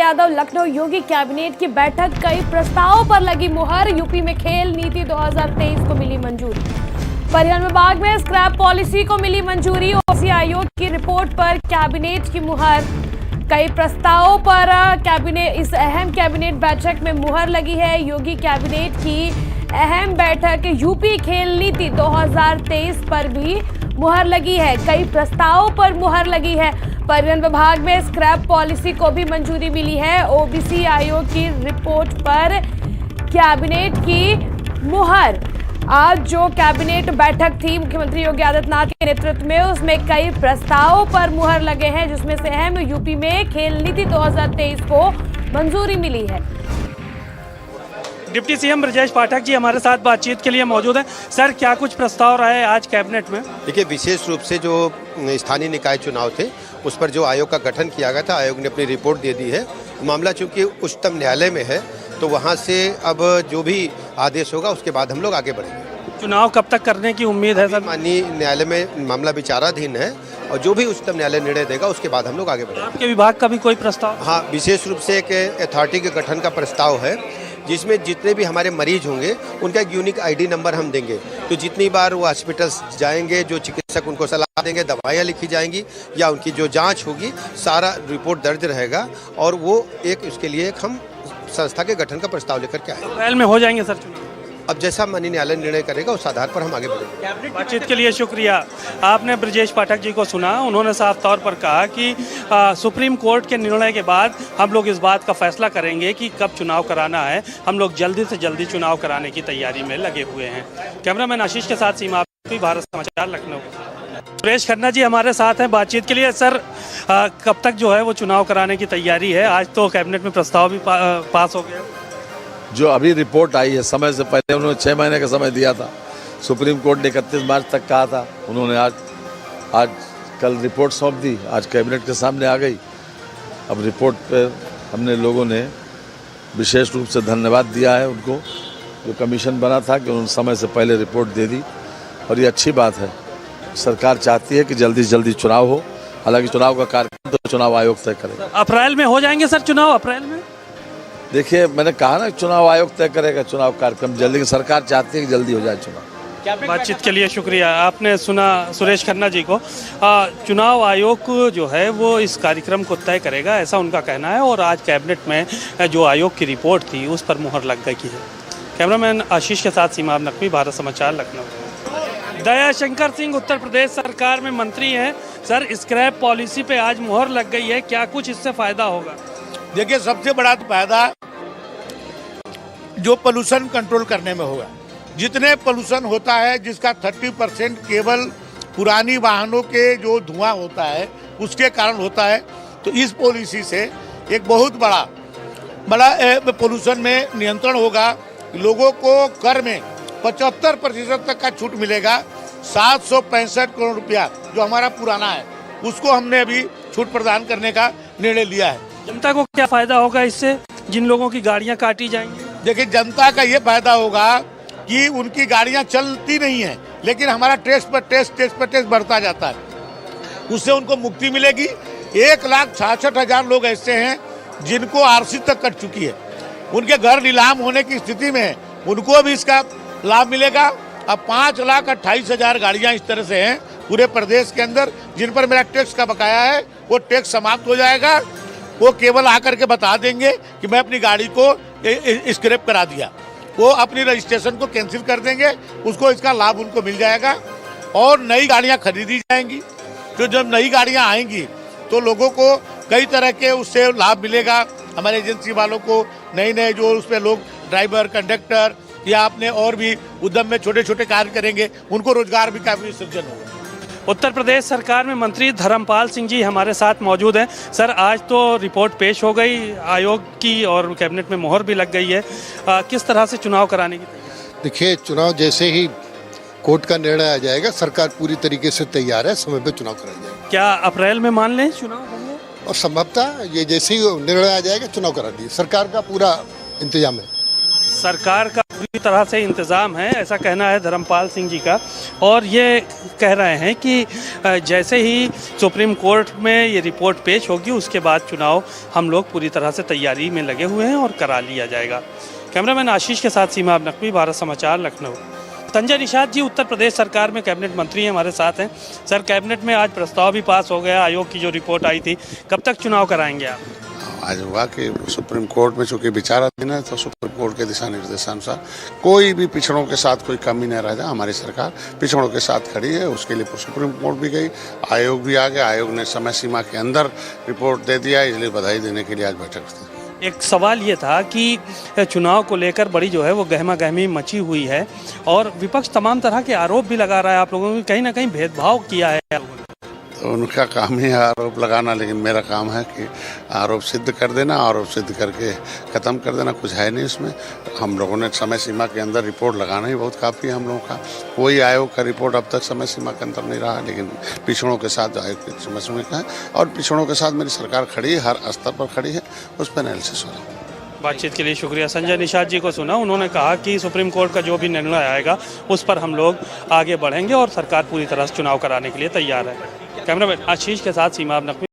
यादव लखनऊ योगी cabinet की बैठक, कई प्रस्तावों पर लगी मुहर। यूपी में खेल नीति 2023 को मिली मंजूरी। परिवहन विभाग में स्क्रैप पॉलिसी को मिली मंजूरी। ओबीसी आयोग की रिपोर्ट पर कैबिनेट की मुहर। कई प्रस्तावों पर इस अहम कैबिनेट बैठक में मुहर लगी है। योगी कैबिनेट की अहम बैठक, यूपी खेल नीति 2023 पर भी मुहर लगी है। कई प्रस्तावों पर मुहर लगी है। परिवहन विभाग में स्क्रैप पॉलिसी को भी मंजूरी मिली है। ओबीसी आयोग की रिपोर्ट पर कैबिनेट की मुहर। आज जो कैबिनेट बैठक थी मुख्यमंत्री योगी आदित्यनाथ के नेतृत्व में, उसमें कई प्रस्तावों पर मुहर लगे हैं, जिसमें से अहम यूपी में खेल नीति 2023 को मंजूरी मिली है। डिप्टी सीएम ब्रजेश पाठक जी हमारे साथ बातचीत के लिए मौजूद हैं। सर, क्या कुछ प्रस्ताव रहे आज कैबिनेट में? देखिए, विशेष रूप से जो स्थानीय निकाय चुनाव थे उस पर जो आयोग का गठन किया गया था, आयोग ने अपनी रिपोर्ट दे दी है। मामला चूंकि उच्चतम न्यायालय में है तो वहाँ से अब जो भी आदेश होगा उसके बाद हम लोग आगे बढ़ेंगे। चुनाव कब तक करने की उम्मीद है सर? माननीय न्यायालय में मामला विचाराधीन है और जो भी उच्चतम न्यायालय निर्णय देगा उसके बाद हम लोग आगे बढ़ेंगे। आपके विभाग का भी कोई प्रस्ताव? हाँ, विशेष रूप से एक अथॉरिटी के गठन का प्रस्ताव है, जिसमें जितने भी हमारे मरीज होंगे उनका एक यूनिक आईडी नंबर हम देंगे। तो जितनी बार वो हॉस्पिटल जाएंगे, जो चिकित्सक उनको सलाह देंगे, दवाइयाँ लिखी जाएंगी या उनकी जो जांच होगी, सारा रिपोर्ट दर्ज रहेगा और वो एक उसके लिए एक हम संस्था के गठन का प्रस्ताव लेकर के आए। अप्रैल में हो जाएंगे सर चुनाव? अब जैसा माननीय न्यायालय निर्णय करेगा उस आधार पर हम आगे बढ़ेंगे। बातचीत के लिए शुक्रिया। आपने ब्रजेश पाठक जी को सुना। उन्होंने साफ तौर पर कहा कि सुप्रीम कोर्ट के निर्णय के बाद हम लोग इस बात का फैसला करेंगे कि कब चुनाव कराना है। हम लोग जल्दी से जल्दी चुनाव कराने की तैयारी में लगे हुए हैं। कैमरामैन आशीष के साथ सीमा, भारत समाचार, लखनऊ। सुरेश खन्ना जी हमारे साथ हैं बातचीत के लिए। सर, कब तक जो है वो चुनाव कराने की तैयारी है? आज तो कैबिनेट में प्रस्ताव भी पास हो गया। जो अभी रिपोर्ट आई है, समय से पहले उन्होंने 6 महीने का समय दिया था। सुप्रीम कोर्ट ने 31 मार्च तक कहा था। उन्होंने आज कल रिपोर्ट सौंप दी, आज कैबिनेट के सामने आ गई। अब रिपोर्ट पर हमने लोगों ने विशेष रूप से धन्यवाद दिया है उनको, जो कमीशन बना था कि उन्होंने समय से पहले रिपोर्ट दे दी और ये अच्छी बात है। सरकार चाहती है कि जल्दी से जल्दी चुनाव हो। हालांकि चुनाव का कार्यक्रम तो चुनाव आयोग तय करेगा। अप्रैल में हो जाएंगे सर चुनाव? अप्रैल में देखिए, मैंने कहा ना, चुनाव आयोग तय करेगा चुनाव कार्यक्रम जल्दी, लेकिन सरकार चाहती है कि जल्दी हो जाए चुनाव। बातचीत के लिए शुक्रिया। आपने सुना सुरेश खन्ना जी को। चुनाव आयोग जो है वो इस कार्यक्रम को तय करेगा, ऐसा उनका कहना है। और आज कैबिनेट में जो आयोग की रिपोर्ट थी उस पर मुहर लग गई है। कैमरामैन आशीष के साथ सीमा नकवी, भारत समाचार, लखनऊ। दयाशंकर सिंह उत्तर प्रदेश सरकार में मंत्री हैं। सर, स्क्रैप पॉलिसी पे आज मुहर लग गई है, क्या कुछ इससे फायदा होगा? देखिए, सबसे बड़ा फायदा जो पोल्यूशन कंट्रोल करने में होगा। जितने पोल्यूशन होता है, जिसका 30% केवल पुरानी वाहनों के जो धुआं होता है उसके कारण होता है। तो इस पॉलिसी से एक बहुत बड़ा पोल्यूशन में नियंत्रण होगा। लोगों को कर में 75% तक का छूट मिलेगा। 765 करोड़ रुपया जो हमारा पुराना है उसको हमने अभी छूट प्रदान करने का निर्णय लिया है। जनता को क्या फायदा होगा इससे, जिन लोगों की गाड़ियां काटी जाएंगी? देखिए, जनता का ये फायदा होगा कि उनकी गाड़ियां चलती नहीं है, लेकिन हमारा टेस्ट पर टेस्ट बढ़ता जाता है। उससे उनको मुक्ति मिलेगी। 1,66,000 लोग ऐसे हैं जिनको आरसी तक कट चुकी है, उनके घर नीलाम होने की स्थिति में है, उनको भी इसका लाभ मिलेगा। अब 5,28,000 गाड़ियां इस तरह से हैं पूरे प्रदेश के अंदर जिन पर मेरा टैक्स का बकाया है, वो टैक्स समाप्त हो जाएगा। वो केवल आकर के बता देंगे कि मैं अपनी गाड़ी को स्क्रैप करा दिया, वो अपनी रजिस्ट्रेशन को कैंसिल कर देंगे, उसको इसका लाभ उनको मिल जाएगा। और नई गाड़ियां खरीदी जाएंगी। तो जब नई गाड़ियां आएंगी तो लोगों को कई तरह के उससे लाभ मिलेगा। हमारे एजेंसी वालों को नए जो उस पर लोग ड्राइवर, कंडक्टर या अपने और भी उद्यम में छोटे छोटे कार्य करेंगे, उनको रोजगार भी काफी सृजन होगा। उत्तर प्रदेश सरकार में मंत्री धर्मपाल सिंह जी हमारे साथ मौजूद हैं। सर, आज तो रिपोर्ट पेश हो गई आयोग की और कैबिनेट में मुहर भी लग गई है। किस तरह से चुनाव कराने की तैयारी? देखिए, चुनाव जैसे ही कोर्ट का निर्णय आ जाएगा, सरकार पूरी तरीके से तैयार है, समय पे चुनाव कराया जाएगा। क्या अप्रैल में मान लें चुनाव होंगे? और संभवतः ये जैसे ही निर्णय आ जाएगा चुनाव करा दिए। सरकार का पूरा इंतजाम है। सरकार का पूरी तरह से इंतज़ाम है, ऐसा कहना है धर्मपाल सिंह जी का। और ये कह रहे हैं कि जैसे ही सुप्रीम कोर्ट में ये रिपोर्ट पेश होगी उसके बाद चुनाव हम लोग पूरी तरह से तैयारी में लगे हुए हैं और करा लिया जाएगा। कैमरामैन आशीष के साथ सीमा नकवी, भारत समाचार, लखनऊ। संजय निषाद जी उत्तर प्रदेश सरकार में कैबिनेट मंत्री हैं, हमारे साथ हैं। सर, कैबिनेट में आज प्रस्ताव भी पास हो गया, आयोग की जो रिपोर्ट आई थी, कब तक चुनाव कराएंगे आप? आज हुआ कि सुप्रीम कोर्ट में चूंकि विचाराधीन है तो सुप्रीम कोर्ट के दिशा निर्देशानुसार कोई भी पिछड़ों के साथ कोई कमी न रह जाए। हमारी सरकार पिछड़ों के साथ खड़ी है, उसके लिए सुप्रीम कोर्ट भी गई, आयोग भी आ गया, आयोग ने समय सीमा के अंदर रिपोर्ट दे दिया, इसलिए बधाई देने के लिए आज बैठक थी। एक सवाल ये था कि चुनाव को लेकर बड़ी जो है वो गहमा गहमी मची हुई है और विपक्ष तमाम तरह के आरोप भी लगा रहा है, आप लोगों ने कहीं ना कहीं भेदभाव किया है। तो उनका काम ही है आरोप लगाना, लेकिन मेरा काम है कि आरोप सिद्ध कर देना, आरोप सिद्ध करके ख़त्म कर देना, कुछ है नहीं उसमें। हम लोगों ने समय सीमा के अंदर रिपोर्ट लगाना ही बहुत काफ़ी है हम लोगों का। कोई आयोग का रिपोर्ट अब तक समय सीमा के अंदर नहीं रहा, लेकिन पिछड़ों के साथ आयोग की समय सीमा का है और पिछड़ों के साथ मेरी सरकार खड़ी है, हर स्तर पर खड़ी है, उस पर एनालिसिस हो रहा है। बातचीत के लिए शुक्रिया। संजय निषाद जी को सुना, उन्होंने कहा कि सुप्रीम कोर्ट का जो भी निर्णय आएगा उस पर हम लोग आगे बढ़ेंगे और सरकार पूरी तरह से चुनाव कराने के लिए तैयार है। कैमरामैन आशीष के साथ सीमा नकवी।